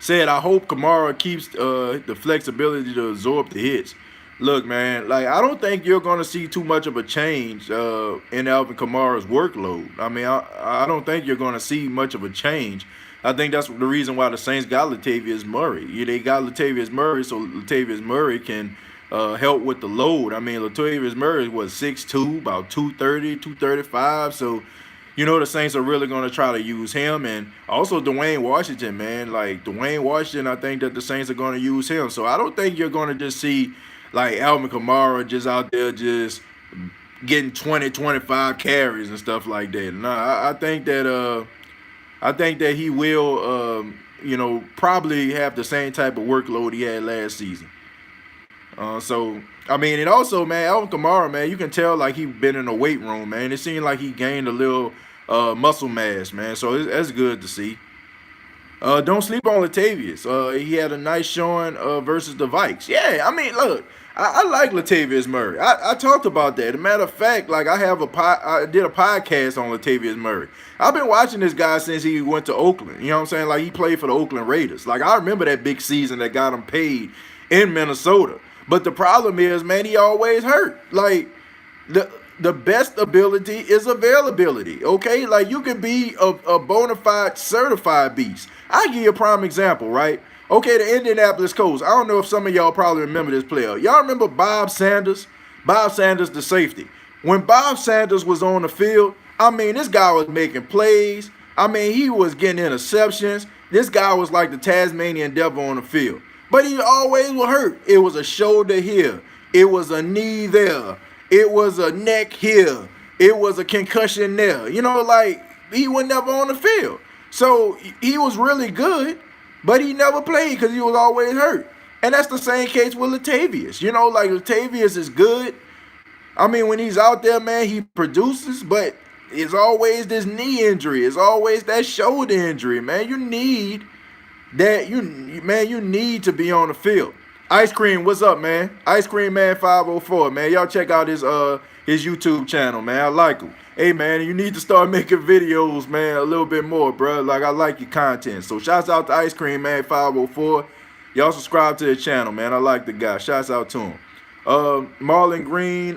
Said I hope Kamara keeps the flexibility to absorb the hits. Look, man, like I don't think you're going to see too much of a change in Alvin Kamara's workload. I mean, I don't think you're going to see much of a change. I think that's the reason why the Saints got Latavius Murray. They got Latavius Murray so Latavius Murray can help with the load. I mean, Latavius Murray was 6'2", about 230, 235. So, the Saints are really going to try to use him. And also Dwayne Washington, man. Like, Dwayne Washington, I think that the Saints are going to use him. So I don't think you're going to just see like Alvin Kamara just out there just getting 20, 25 carries and stuff like that. No, I think that he will, probably have the same type of workload he had last season. So I mean, and also, man, Alvin Kamara, man, you can tell like he been in the weight room, man. It seemed like he gained a little muscle mass, man. So that's good to see. Don't sleep on Latavius. He had a nice showing versus the Vikes. Yeah, I mean, look, I like Latavius Murray. I talked about that. As a matter of fact, like I did a podcast on Latavius Murray. I've been watching this guy since he went to Oakland. You know what I'm saying? Like he played for the Oakland Raiders. Like I remember that big season that got him paid in Minnesota. But the problem is, man, he always hurt. Like the best ability is availability. Okay, like you can be a bona fide certified beast. I give you a prime example, right? Okay, the Indianapolis Colts. I don't know if some of y'all probably remember this player. Y'all remember Bob Sanders? Bob Sanders, the safety. When Bob Sanders was on the field, I mean, this guy was making plays. I mean, he was getting interceptions. This guy was like the Tasmanian devil on the field. But he always was hurt. It was a shoulder here. It was a knee there. It was a neck here. It was a concussion there. You know, like he was never on the field. So he was really good, but he never played because he was always hurt. And that's the same case with Latavius. You know, like Latavius is good. I mean, when he's out there, man, he produces, but it's always this knee injury. It's always that shoulder injury, man. You need that you need to be on the field. Ice Cream, what's up, man? Ice Cream Man 504, man. Y'all check out his YouTube channel, man. I like him. Hey, man, you need to start making videos, man, a little bit more, bro. Like, I like your content. So, shouts out to Ice Cream Man 504. Y'all subscribe to the channel, man. I like the guy. Shouts out to him. Marlon Green,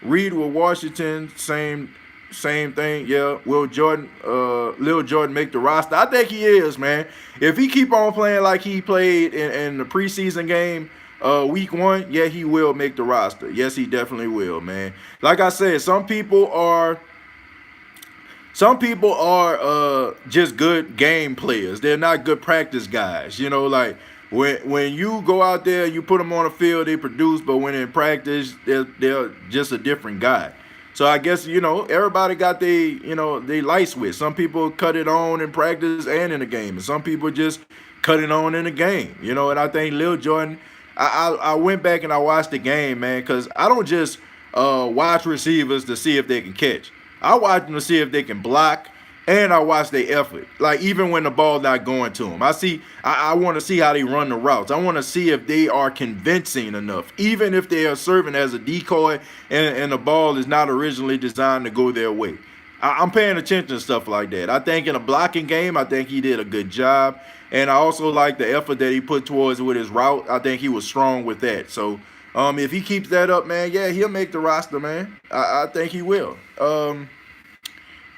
Reed with Washington, same thing. Yeah, Lil Jordan make the roster? I think he is, man. If he keep on playing like he played in the preseason game, week 1, yeah, he will make the roster. Yes, he definitely will, man. Like I said, some people are just good game players. They're not good practice guys. You know, like when you go out there, you put them on the field, they produce, but when in practice, they're just a different guy. So I guess, you know, everybody got they light switch. Some people cut it on in practice and in the game, and some people just cut it on in the game. You know, and I think Lil Jordan, I went back and I watched the game, man, because I don't just watch receivers to see if they can catch. I watch them to see if they can block, and I watch their effort. Like, even when the ball's not going to them. I want to see how they run the routes. I want to see if they are convincing enough. Even if they are serving as a decoy and the ball is not originally designed to go their way. I'm paying attention to stuff like that. I think in a blocking game, I think he did a good job. And I also like the effort that he put towards with his route. I think he was strong with that. So, if he keeps that up, man, yeah, he'll make the roster, man. I think he will.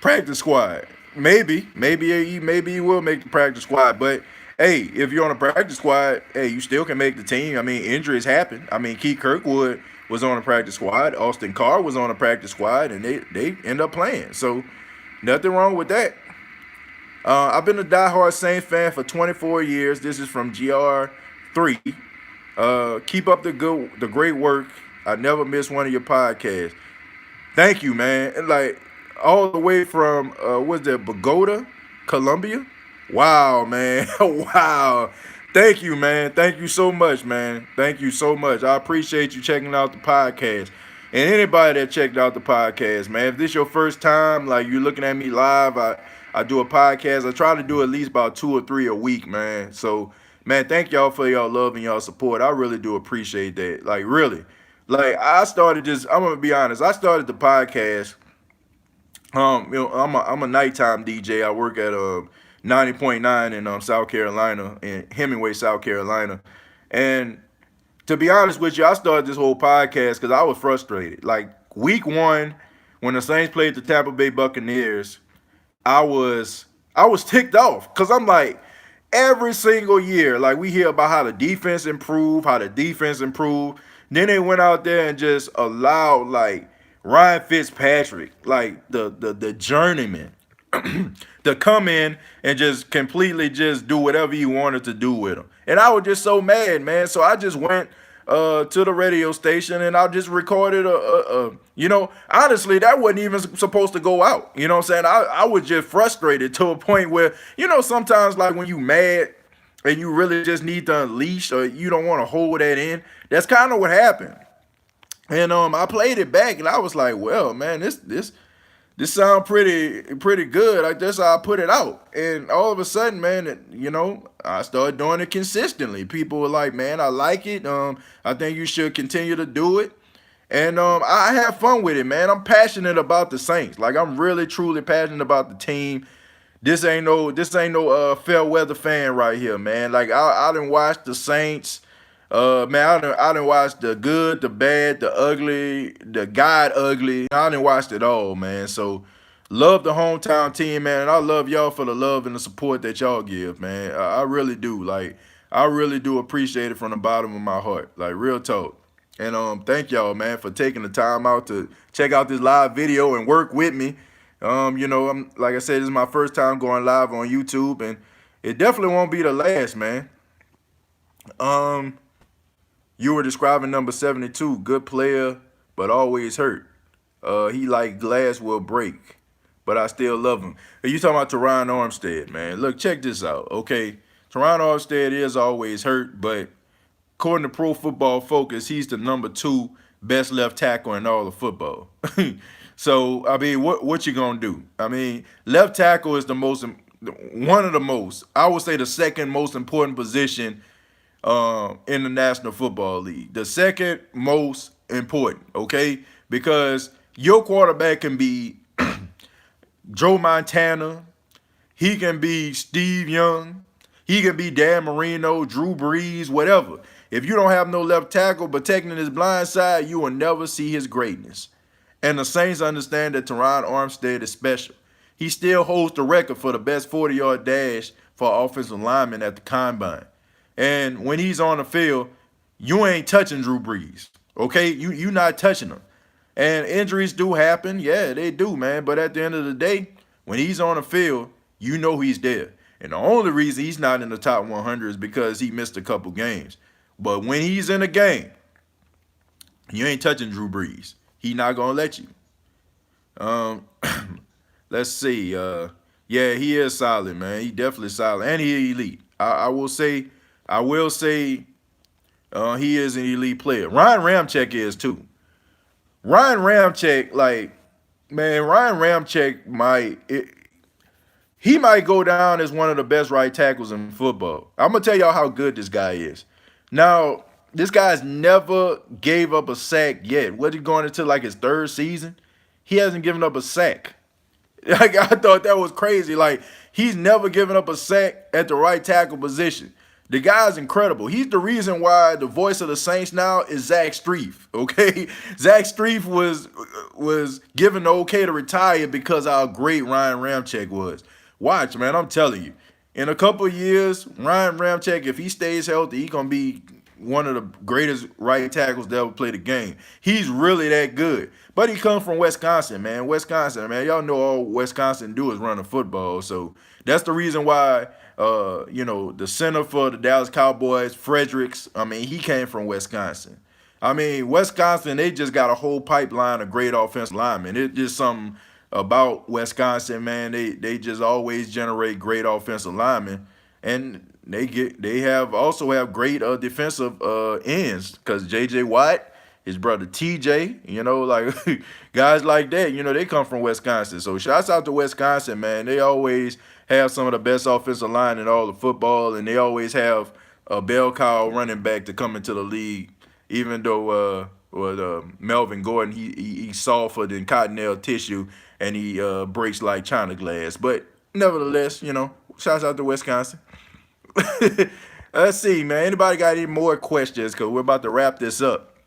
Practice squad. Maybe he will make the practice squad. But hey, if you're on a practice squad, hey, you still can make the team. I mean, injuries happen. I mean, Keith Kirkwood was on a practice squad. Austin Carr was on a practice squad, and they end up playing. So nothing wrong with that. I've been a diehard Saints fan for 24 years. This is from GR3. Keep up the great work. I never miss one of your podcasts. Thank you, man. And like all the way from Bogota, Colombia. Wow, man. Wow. Thank you, man. Thank you so much, man. Thank you so much. I appreciate you checking out the podcast. And anybody that checked out the podcast, man, if this is your first time, like you're looking at me live, I do a podcast. I try to do at least about 2 or 3 a week, man. So, man, thank y'all for y'all love and y'all support. I really do appreciate that. Like, really. Like, I'm going to be honest. I started the podcast. I'm a nighttime DJ. I work at 90.9 in South Carolina, in Hemingway, South Carolina. And to be honest with you, I started this whole podcast because I was frustrated. Like, week 1, when the Saints played the Tampa Bay Buccaneers, I was ticked off because I'm like, every single year, like we hear about how the defense improved. Then they went out there and just allowed like Ryan Fitzpatrick, like the journeyman, to come in and just completely just do whatever he wanted to do with him. And I was just so mad, man. So I just went to the radio station and I just recorded honestly, that wasn't even supposed to go out. You know what I'm saying? I was just frustrated to a point where, sometimes like when you mad and you really just need to unleash, or you don't want to hold that in. That's kind of what happened. And I played it back, and I was like, well, man, this sound pretty good. I guess I put it out, and all of a sudden, man, I started doing it consistently. People were like, man, I like it. I think you should continue to do it. And I have fun with it, man. I'm passionate about the Saints. Like, I'm really truly passionate about the team. This ain't no fair weather fan right here, man. Like, I done watched the Saints. Man, I done watched the good, the bad, the ugly, the God ugly. I done watched it all, man. So love the hometown team, man. And I love y'all for the love and the support that y'all give, man. I really do. Like, I really do appreciate it from the bottom of my heart. Like, real talk. And thank y'all, man, for taking the time out to check out this live video and work with me. I'm like I said, this is my first time going live on YouTube, and it definitely won't be the last, man. Um, you were describing number 72, good player, but always hurt. He like glass will break, but I still love him. Are you talking about Terron Armstead, man? Look, check this out, okay? Terron Armstead is always hurt, but according to Pro Football Focus, he's the number 2 best left tackle in all of football. So, I mean, what you gonna do? I mean, left tackle is one of the most, I would say the second most important position in the National Football League. The second most important, okay? Because your quarterback can be Joe Montana, he can be Steve Young, he can be Dan Marino, Drew Brees, whatever. If you don't have no left tackle protecting his blind side, you will never see his greatness. And the Saints understand that Terron Armstead is special. He still holds the record for the best 40-yard dash for offensive lineman at the combine. And when he's on the field, you ain't touching Drew Brees, okay? You not touching him. And injuries do happen. Yeah, they do, man. But at the end of the day, when he's on the field, you know he's there. And the only reason he's not in the top 100 is because he missed a couple games. But when he's in a game, you ain't touching Drew Brees. He not going to let you. Let's see. Yeah, he is solid, man. He definitely solid. And he elite. I will say he is an elite player. Ryan Ramczyk is too. Ryan Ramczyk, Ryan Ramczyk he might go down as one of the best right tackles in football. I'm going to tell y'all how good this guy is. Now, this guy's never gave up a sack yet. What, he going into like his 3rd season? He hasn't given up a sack. Like, I thought that was crazy. Like, he's never given up a sack at the right tackle position. The guy's incredible. He's the reason why the voice of the Saints now is Zach Strief, okay? Zach Strief was given the okay to retire because how great Ryan Ramczyk was. Watch, man, I'm telling you. In a couple of years, Ryan Ramczyk, if he stays healthy, he's going to be one of the greatest right tackles to ever play the game. He's really that good. But he comes from Wisconsin, man. Wisconsin, man. Y'all know all Wisconsin do is run the football. So that's the reason why, the center for the Dallas Cowboys, Fredericks, I mean, he came from Wisconsin. I mean, Wisconsin, they just got a whole pipeline of great offensive linemen. It's just something about Wisconsin, man. They just always generate great offensive linemen. And they also have great defensive ends, because J.J. Watt, his brother T.J., like guys like that, they come from Wisconsin. So shouts out to Wisconsin, man. They always have some of the best offensive line in all of football, and they always have a bell cow running back to come into the league, even though Melvin Gordon, he's softer than cottonelle tissue, and he breaks like China glass. But nevertheless, shouts out to Wisconsin. Let's see, man. Anybody got any more questions? Because we're about to wrap this up.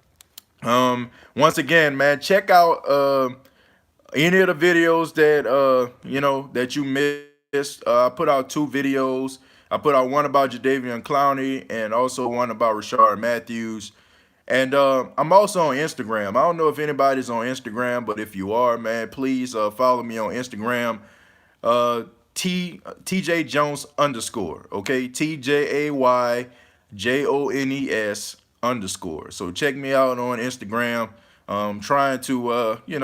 Once again, man, check out any of the videos that you missed. I put out 2 videos. I put out one about Jadeveon Clowney and also one about Rashard Matthews. And I'm also on Instagram. I don't know if anybody's on Instagram, but if you are, man, please follow me on Instagram. TJ Jones _, okay? TJAYJONES _. So check me out on Instagram. Trying to get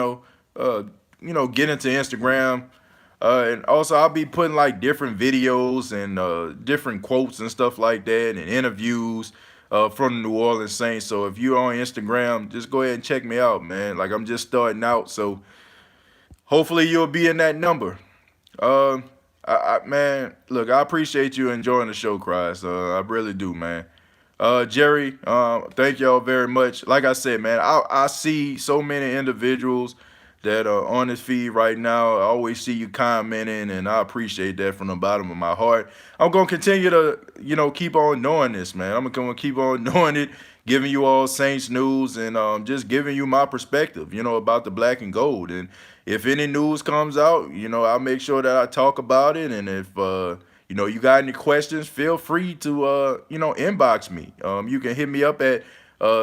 into Instagram And also, I'll be putting like different videos and different quotes and stuff like that, and interviews from the New Orleans Saints. So if you're on Instagram, just go ahead and check me out, man. Like I'm just starting out, so hopefully you'll be in that number. Uh, man, look, I appreciate you enjoying the show, Christ. I really do, man. Jerry, thank y'all very much. Like I said, man, I see so many individuals that are on this feed right now. I always see you commenting, and I appreciate that from the bottom of my heart. I'm gonna continue to, keep on doing this, man. I'm gonna keep on doing it, giving you all Saints news, and just giving you my perspective, about the black and gold. And if any news comes out, I'll make sure that I talk about it. And if you got any questions, feel free to inbox me. You can hit me up at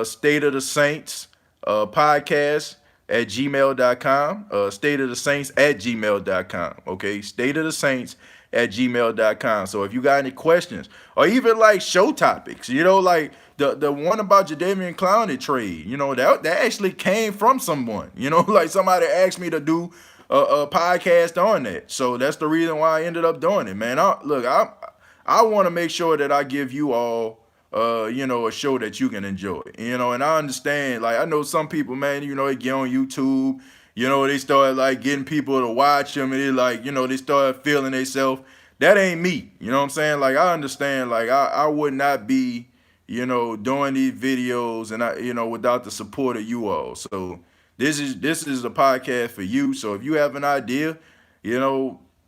State of the Saints podcast at gmail.com, State of the Saints at gmail.com. Okay, State of the Saints at gmail.com. So if you got any questions or even like show topics, like the one about Jadeveon Clowney trade, that actually came from someone, like somebody asked me to do a podcast on that. So that's the reason why I ended up doing it, man. I want to make sure that I give you all a show that you can enjoy, and I understand, like, I know some people, man, they get on YouTube, they start like getting people to watch them, and they like, they start feeling themselves. That ain't me, you know what I'm saying? Like, I understand, like, I would not be, doing these videos and without the support of you all. So this is a podcast for you. So if you have an idea,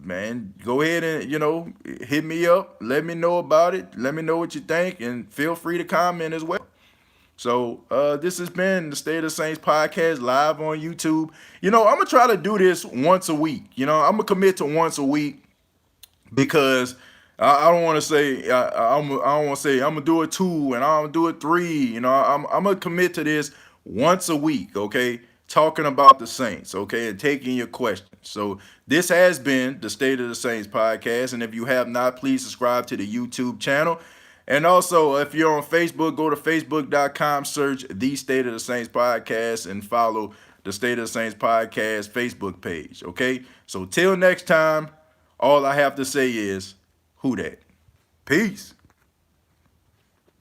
man, go ahead and, hit me up. Let me know about it. Let me know what you think, and feel free to comment as well. So this has been the State of the Saints podcast live on YouTube. I'm going to try to do this once a week. I'm going to commit to once a week because I don't want to say, I don't want to say I'm going to do it 2 and I'm going to do it 3. I'm going to commit to this once a week, okay? Talking about the Saints, okay, and taking your questions. So this has been the State of the Saints podcast, and if you have not, please subscribe to the YouTube channel. And also, if you're on Facebook, go to facebook.com, search the State of the Saints podcast, and follow the State of the Saints podcast Facebook page, okay? So till next time, all I have to say is, who dat? Peace.